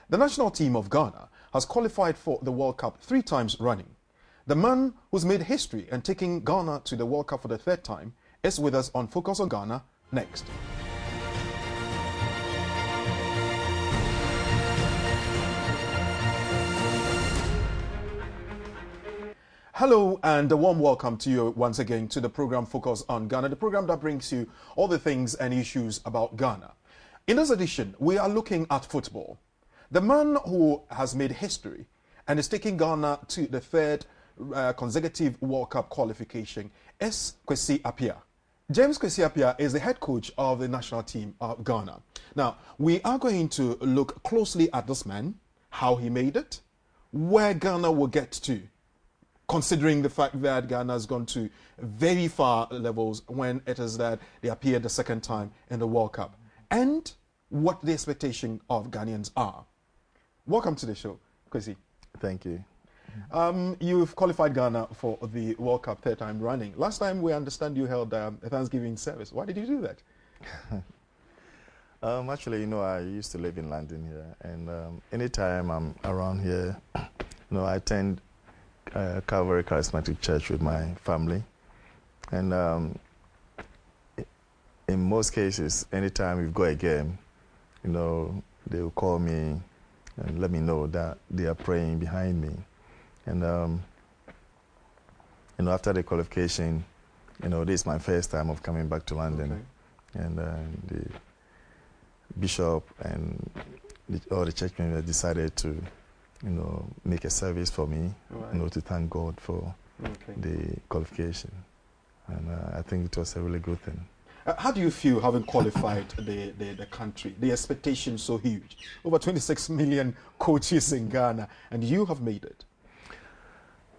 The national team of Ghana has qualified for the World Cup 3 times running. The man who's made history and taking Ghana to the World Cup for the 3rd time is with us on Focus on Ghana next. Hello and a warm welcome to you once again to the program Focus on Ghana, the program that brings you all the things and issues about Ghana. In this edition, we are looking at football. The man who has made history and is taking Ghana to the 3rd consecutive World Cup qualification is Kwesi Appiah. James Kwesi Appiah is the head coach of the national team of Ghana. Now, we are going to look closely at this man, how he made it, where Ghana will get to, considering the fact that Ghana has gone to very far levels when it is that they appeared the 2nd time in the World Cup, and what the expectation of Ghanaians are. Welcome to the show, Kwesi. Thank you. You've qualified Ghana for the World Cup 3rd time running. Last time we understand you held a Thanksgiving service. Why did you do that? Actually, I used to live in London here, and anytime I'm around here, I attend Calvary Charismatic Church with my family, and in most cases, anytime we've got a game, they will call me and let me know that they are praying behind me. And after the qualification, this is my first time of coming back to London, okay. And the bishop and all the church members decided to make a service for me, right. To thank God for the qualification. And I think it was a really good thing. How do you feel having qualified the country? The expectation so huge. Over 26 million coaches in Ghana, and you have made it.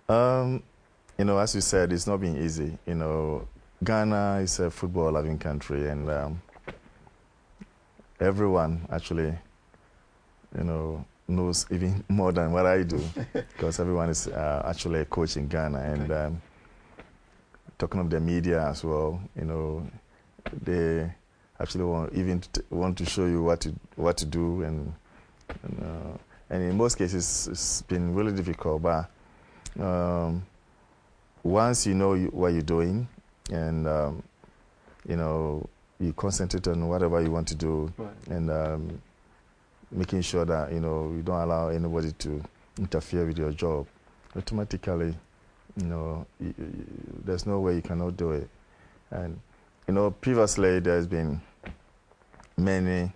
As you said, it's not been easy. Ghana is a football-loving country, and everyone actually, knows even more than what I do, because everyone is actually a coach in Ghana. And talking of the media as well, they actually want to show you what to do, and in most cases it's been really difficult. But once you know what you're doing, and you concentrate on whatever you want to do, right. And making sure that you don't allow anybody to interfere with your job, automatically, there's no way you cannot do it. And previously there's been many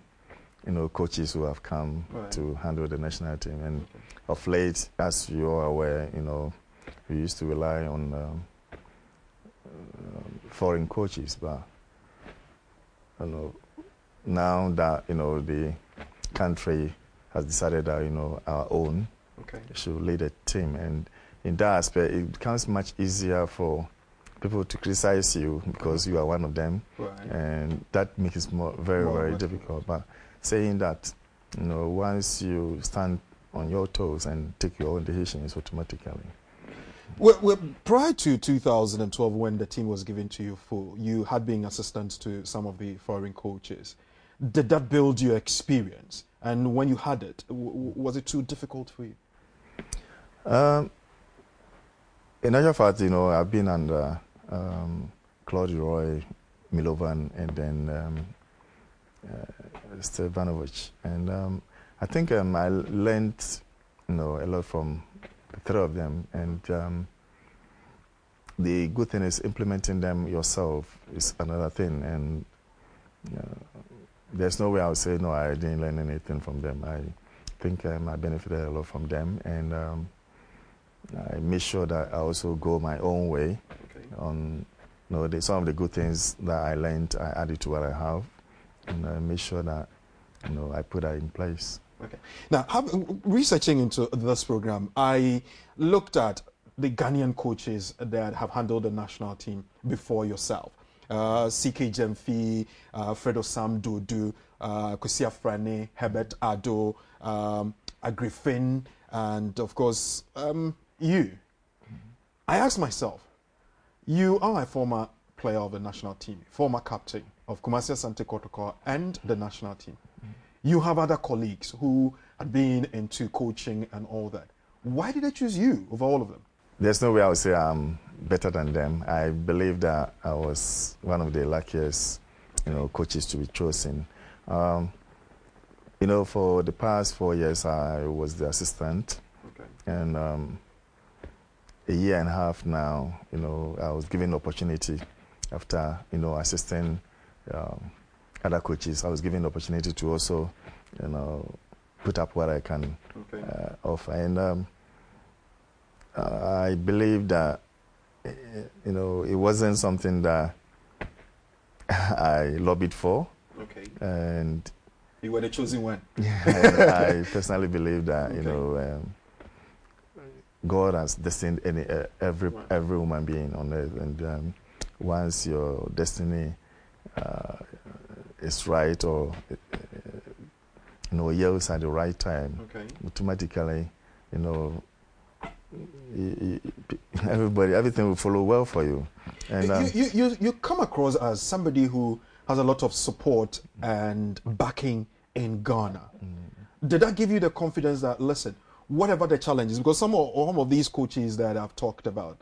coaches who have come, right. to handle the national team, and of late, as you are aware, we used to rely on foreign coaches, but now that the country has decided that our own should lead a team, and in that aspect it becomes much easier for people to criticize you because you are one of them, right. And that makes it very difficult. But saying that once you stand on your toes and take your own decisions automatically. Well, prior to 2012, when the team was given to you, you had been assistant to some of the foreign coaches. Did that build your experience? And when you had it, was it too difficult for you? In actual fact, I've been under Claude Roy, Milovan, and then Stevanovic. And I think I learned a lot from the 3 of them. And the good thing is implementing them yourself is another thing. And there's no way I would say, no, I didn't learn anything from them. I think I benefited a lot from them. And I made sure that I also go my own way. On some of the good things that I learned, I added to what I have, and I made sure that I put that in place. Okay. Now, researching into this program, I looked at the Ghanaian coaches that have handled the national team before yourself. C.K. Jemfi, Fredo Sam Dodu, Kwesi Afrane, Herbert Ado, Agriffin, and of course, you. I asked myself, you are a former player of the national team, former captain of Kumasi Asante Kotoko and the national team. You have other colleagues who had been into coaching and all that. Why did they choose you over all of them? There's no way I would say I'm better than them. I believe that I was one of the luckiest, coaches to be chosen. For the past 4 years, I was the assistant. Okay. And a year and a half now, I was given the opportunity after, assisting other coaches. I was given the opportunity to also, put up what I can offer. And I believe that, it wasn't something that I lobbied for. Okay. And you were the chosen one. I personally believe that, God has destined every human being on earth. And once your destiny is right or, yields at the right time, automatically, everything will follow well for you. And you come across as somebody who has a lot of support and backing in Ghana. Did that give you the confidence that, listen, whatever the challenges, because some of these coaches that I've talked about,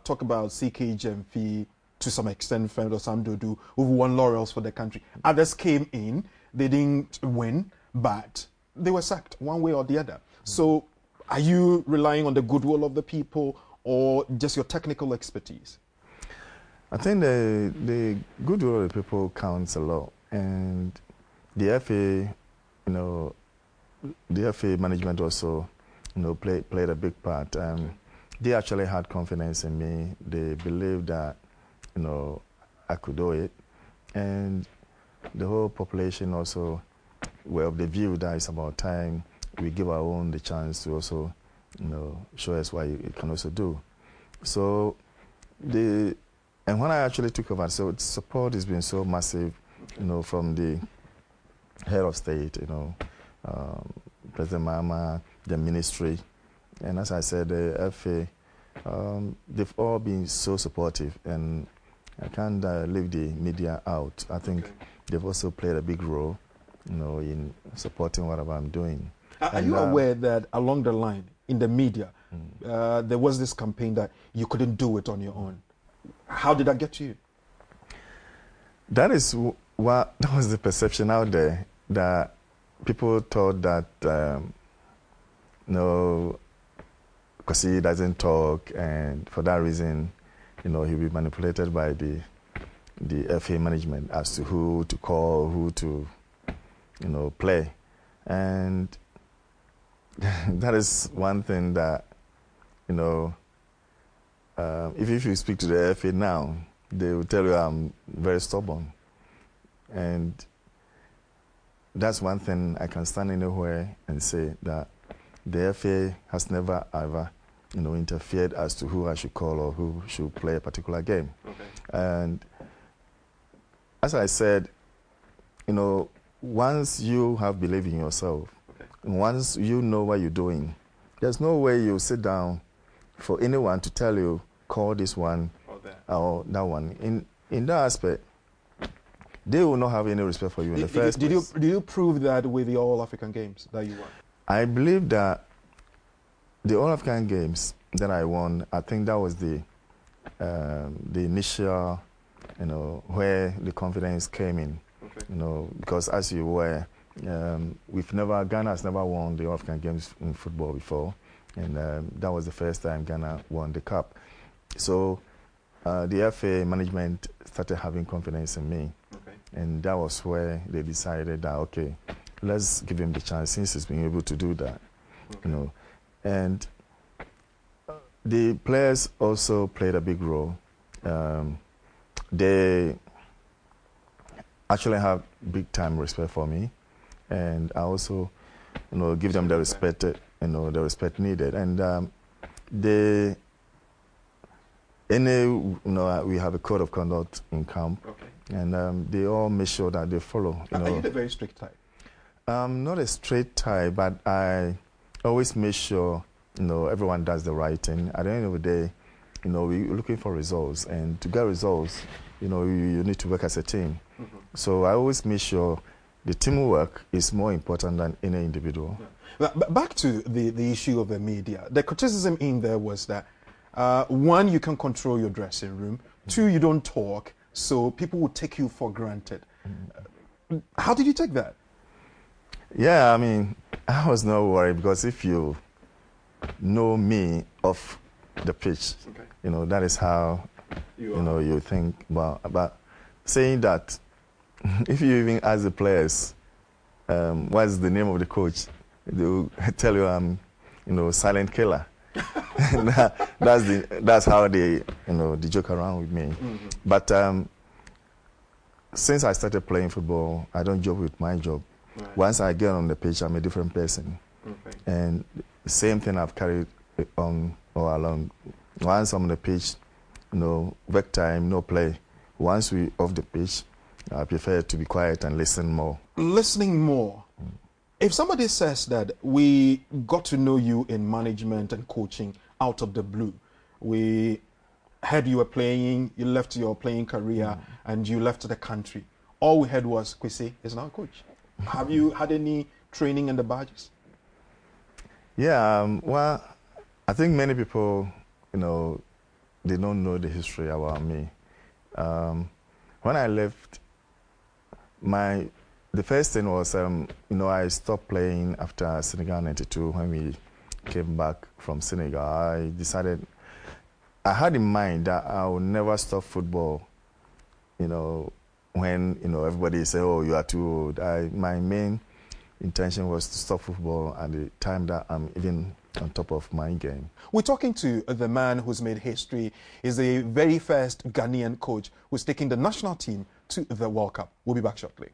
talk about CK Jemfi, to some extent, Fendo Samdodu, who've won laurels for the country. Others came in, they didn't win, but they were sacked one way or the other. So are you relying on the goodwill of the people or just your technical expertise? I think the goodwill of the people counts a lot. And the FA, the FA management also, played a big part. They actually had confidence in me. They believed that, I could do it. And the whole population also were of the view that it's about time we give our own the chance to also, show us what it can also do. So and when I actually took over, so the support has been so massive, from the head of state, President Mahama, the ministry, and as I said, the FA, they've all been so supportive, and I can't leave the media out. I think they've also played a big role, in supporting whatever I'm doing. Are you aware that along the line, in the media, there was this campaign that you couldn't do it on your own? How did that get to you? That was the perception out there, that people thought that, because he doesn't talk, and for that reason, he'll be manipulated by the FA management as to who to call, who to, play. And that is one thing that, if you speak to the FA now, they will tell you I'm very stubborn. And that's one thing I can stand anywhere and say, that the FA has never ever, interfered as to who I should call or who should play a particular game. And as I said, once you have belief in yourself, once you know what you're doing, there's no way you sit down for anyone to tell you, call this one or that one. In that aspect, they will not have any respect for you in the first place. Did you prove that with the All-African Games that you won? I believe that the All-African Games that I won, I think that was the initial, where the confidence came in. Because as you were, Ghana has never won the All-African Games in football before, and that was the first time Ghana won the cup. So the FA management started having confidence in me, and that was where they decided that, okay, let's give him the chance since he's been able to do that, And the players also played a big role. They actually have big time respect for me, and I also, give them the respect, the respect needed. And we have a code of conduct in camp, and they all make sure that they follow. Are you the very strict type? Not a straight type, but I always make sure everyone does the right thing. At the end of the day, we're looking for results, and to get results, you need to work as a team. So I always make sure the teamwork is more important than any individual. Yeah. But back to the issue of the media. The criticism in there was that, one, you can control your dressing room. Two, you don't talk, so people will take you for granted. How did you take that? Yeah, I mean, I was not worried because if you know me off the pitch, you know, that is how, you think. But saying that, if you even ask the players, what's the name of the coach, they will tell you I'm, silent killer. That's how they, they joke around with me. But since I started playing football, I don't joke with my job. Right. Once I get on the pitch, I'm a different person. And the same thing I've carried on all along. Once I'm on the pitch, work time, no play. Once we off the pitch, I prefer to be quiet and listen more. Listening more. If somebody says that we got to know you in management and coaching out of the blue, we heard you were playing, you left your playing career, and you left the country. All we heard was Kwesi is now a coach. Have you had any training in the badges? Yeah, well, I think many people, they don't know the history about me. When I left, the first thing was, I stopped playing after Senegal 92 when we came back from Senegal. I decided, I had in mind that I would never stop football, when, everybody say, oh, you are too old. My main intention was to stop football at the time that I'm even on top of my game. We're talking to the man who's made history. He's the very first Ghanaian coach who's taking the national team to the World Cup. We'll be back shortly.